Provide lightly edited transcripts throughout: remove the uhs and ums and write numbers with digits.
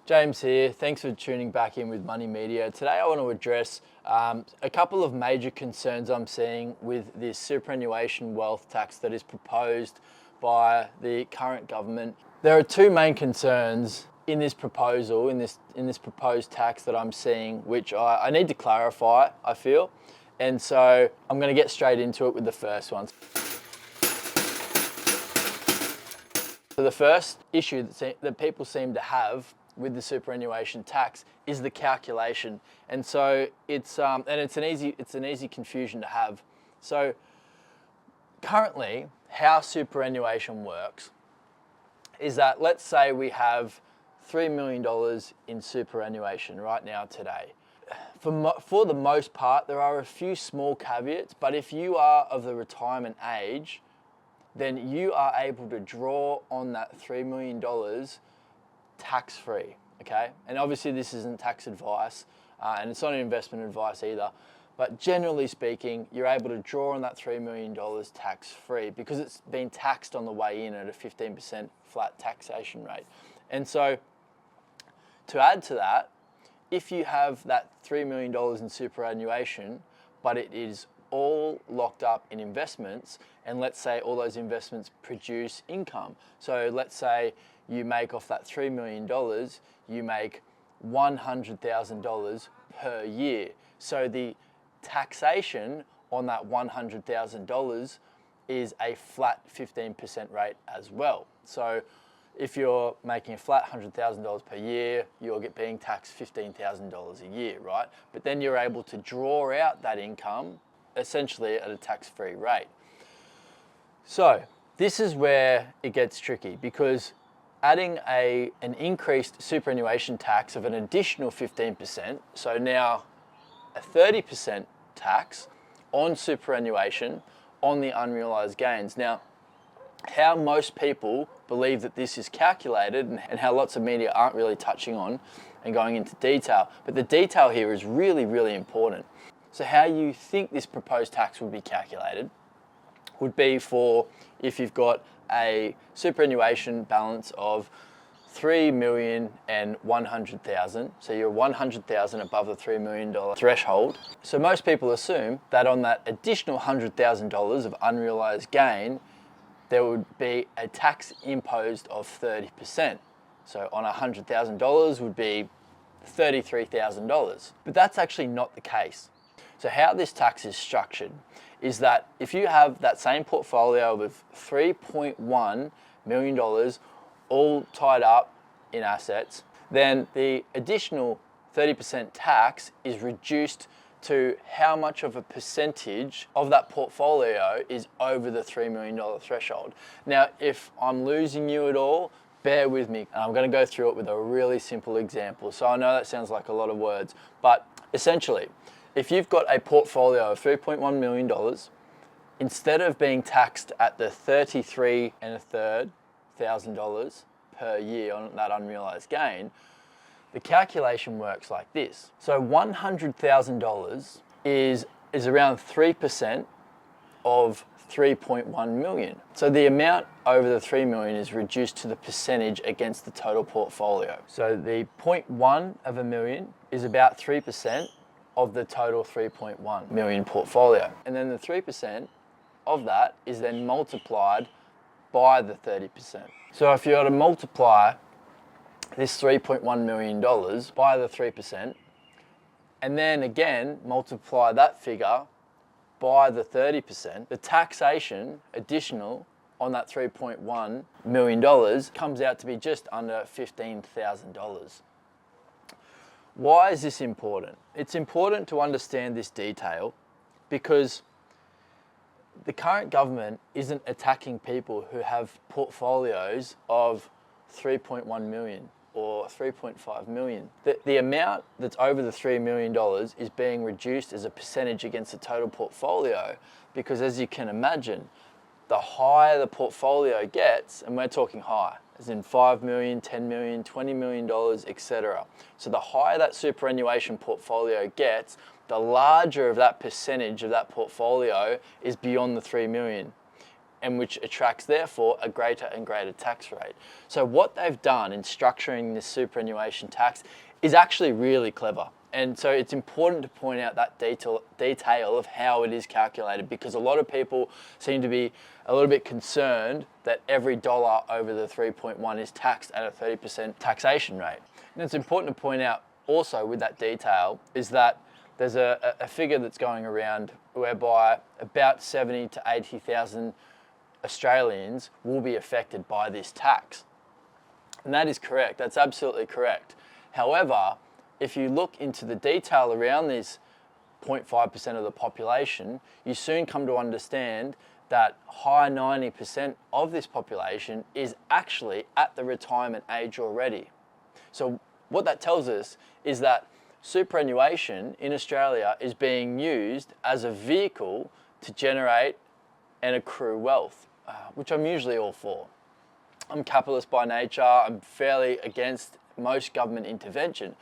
James here. Thanks for tuning back in with Money Media. Today I want to address a couple of major concerns I'm seeing with this superannuation wealth tax that is proposed by the current government. There are two main concerns in this proposal, in this proposed tax that I'm seeing, which I need to clarify, I feel. And so I'm going to get straight into it with the first one. So the first issue that people seem to have with the superannuation tax is the calculation, and so it's an easy confusion to have. So currently, how superannuation works is that, let's say we have $3 million in superannuation right now today. For the most part, there are a few small caveats, but if you are of the retirement age, then you are able to draw on that $3 million tax-free, okay? And obviously this isn't tax advice, and it's not investment advice either, but generally speaking, you're able to draw on that $3 million tax-free because it's been taxed on the way in at a 15% flat taxation rate. And so to add to that, if you have that $3 million in superannuation, but it is all locked up in investments, and let's say all those investments produce income. So let's say you make off that $3 million, you make $100,000 per year. So the taxation on that $100,000 is a flat 15% rate as well. So if you're making a flat $100,000 per year, you're being taxed $15,000 a year, right? But then you're able to draw out that income essentially at a tax-free rate. So this is where it gets tricky, because adding an increased superannuation tax of an additional 15%, so now a 30% tax on superannuation on the unrealized gains. Now, how most people believe that this is calculated, and how lots of media aren't really touching on and going into detail, but the detail here is really, really important. So how you think this proposed tax would be calculated would be for if you've got a superannuation balance of $3,100,000, so you're $100,000 above the $3 million threshold. So most people assume that on that additional $100,000 of unrealized gain, there would be a tax imposed of 30%. So on $100,000 would be $33,000. But that's actually not the case. So how this tax is structured is that if you have that same portfolio of $3.1 million all tied up in assets, then the additional 30% tax is reduced to how much of a percentage of that portfolio is over the $3 million threshold. Now, if I'm losing you at all, bear with me. I'm going to go through it with a really simple example. So I know that sounds like a lot of words, but essentially, if you've got a portfolio of $3.1 million, instead of being taxed at the $33,500 per year on that unrealized gain, the calculation works like this. So $100,000 is around 3% of 3.1 million. So the amount over the 3 million is reduced to the percentage against the total portfolio. So the 0.1 of a million is about 3% of the total 3.1 million portfolio. And then the 3% of that is then multiplied by the 30%. So if you were to multiply this $3.1 million by the 3%, and then again multiply that figure by the 30%, the taxation additional on that $3.1 million comes out to be just under $15,000. Why is this important? It's important to understand this detail because the current government isn't attacking people who have portfolios of 3.1 million or 3.5 million. The amount that's over the $3 million is being reduced as a percentage against the total portfolio because, as you can imagine, the higher the portfolio gets, and we're talking high, as in 5 million, 10 million, $20 million, etc. So the higher that superannuation portfolio gets, the larger of that percentage of that portfolio is beyond the 3 million. and which attracts therefore a greater and greater tax rate. So what they've done in structuring this superannuation tax is actually really clever. And so it's important to point out that detail of how it is calculated, because a lot of people seem to be a little bit concerned that every dollar over the 3.1 is taxed at a 30% taxation rate. And it's important to point out also with that detail is that there's a figure that's going around whereby about 70 to 80,000 Australians will be affected by this tax. And that is correct, that's absolutely correct. However, if you look into the detail around this 0.5% of the population, you soon come to understand that high 90% of this population is actually at the retirement age already. So what that tells us is that superannuation in Australia is being used as a vehicle to generate and accrue wealth, which I'm usually all for. I'm capitalist by nature, I'm fairly against most government intervention.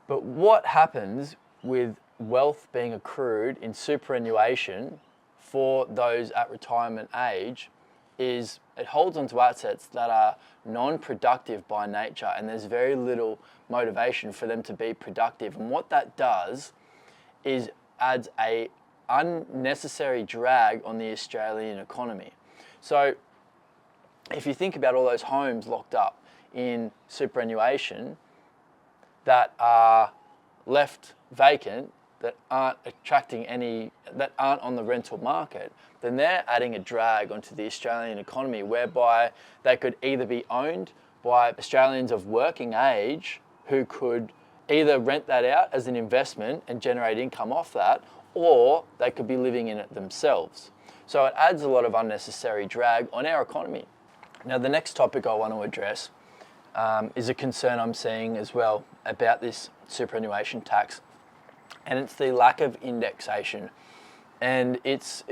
But what happens with wealth being accrued in superannuation for those at retirement age is it holds onto assets that are non-productive by nature, and there's very little motivation for them to be productive. And what that does is adds a unnecessary drag on the Australian economy. So if you think about all those homes locked up in superannuation that are left vacant, that aren't attracting any, that aren't on the rental market, then they're adding a drag onto the Australian economy, whereby they could either be owned by Australians of working age who could either rent that out as an investment and generate income off that, or they could be living in it themselves. So it adds a lot of unnecessary drag on our economy. Now, the next topic I want to address is a concern I'm seeing as well about this superannuation tax, and it's the lack of indexation. And it's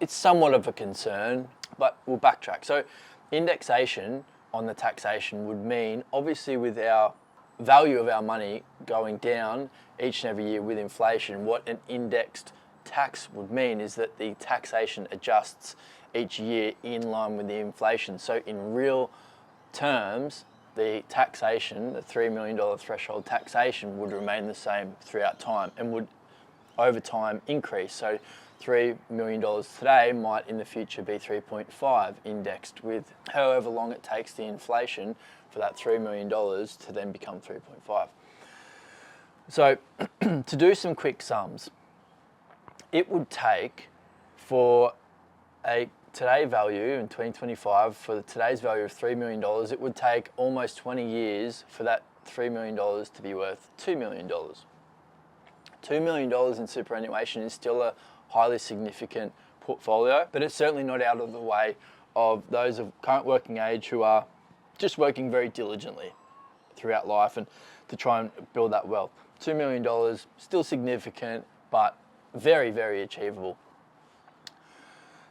somewhat of a concern, but we'll backtrack. So indexation on the taxation would mean, obviously with our value of our money going down each and every year with inflation, what an indexed tax would mean is that the taxation adjusts each year in line with the inflation. So in real terms, the taxation, the $3 million threshold taxation, would remain the same throughout time and would over time increase. So $3 million today might in the future be 3.5 indexed with however long it takes the inflation for that $3 million to then become 3.5. So to do some quick sums, it would take for a today value in 2025, for today's value of $3 million, it would take almost 20 years for that $3 million to be worth $2 million. $2 million in superannuation is still a highly significant portfolio, but it's certainly not out of the way of those of current working age who are just working very diligently throughout life and to try and build that wealth. $2 million, still significant, but very, very achievable.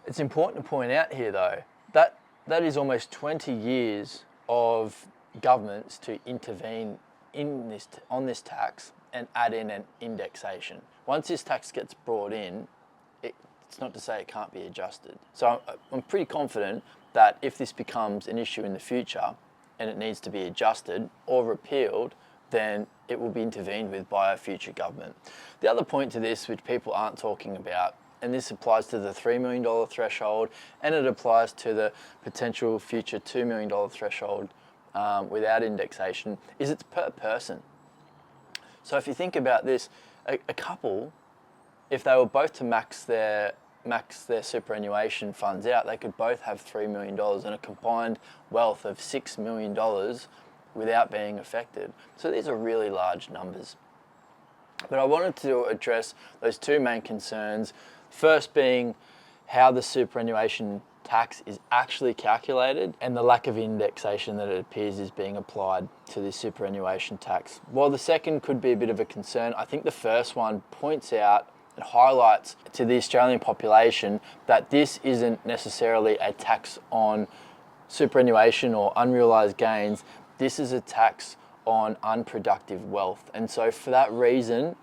It's important to point out here though, that is almost 20 years of governments to intervene on this tax and add in an indexation. Once this tax gets brought in, it's not to say it can't be adjusted. So I'm pretty confident that if this becomes an issue in the future and it needs to be adjusted or repealed, then it will be intervened with by a future government. The other point to this, which people aren't talking about, and this applies to the $3 million threshold, and it applies to the potential future $2 million threshold without indexation, is it's per person. So if you think about this, a couple, if they were both to max their superannuation funds out, they could both have $3 million and a combined wealth of $6 million without being affected. So these are really large numbers. But I wanted to address those two main concerns. First being how the superannuation tax is actually calculated and the lack of indexation that it appears is being applied to the superannuation tax. While the second could be a bit of a concern, I think the first one points out and highlights to the Australian population that this isn't necessarily a tax on superannuation or unrealized gains. This is a tax on unproductive wealth. And so for that reason,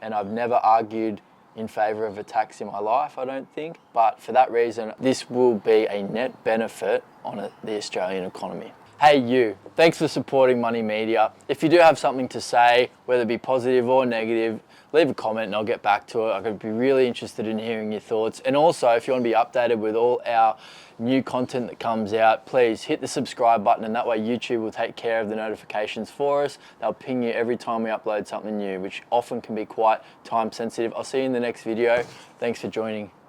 and I've never argued in favour of a tax in my life, I don't think. But for that reason, this will be a net benefit on the Australian economy. Hey you, thanks for supporting Money Media. If you do have something to say, whether it be positive or negative, leave a comment and I'll get back to it. I'm going to be really interested in hearing your thoughts. And also, if you want to be updated with all our new content that comes out, please hit the subscribe button, and that way YouTube will take care of the notifications for us. They'll ping you every time we upload something new, which often can be quite time sensitive. I'll see you in the next video. Thanks for joining.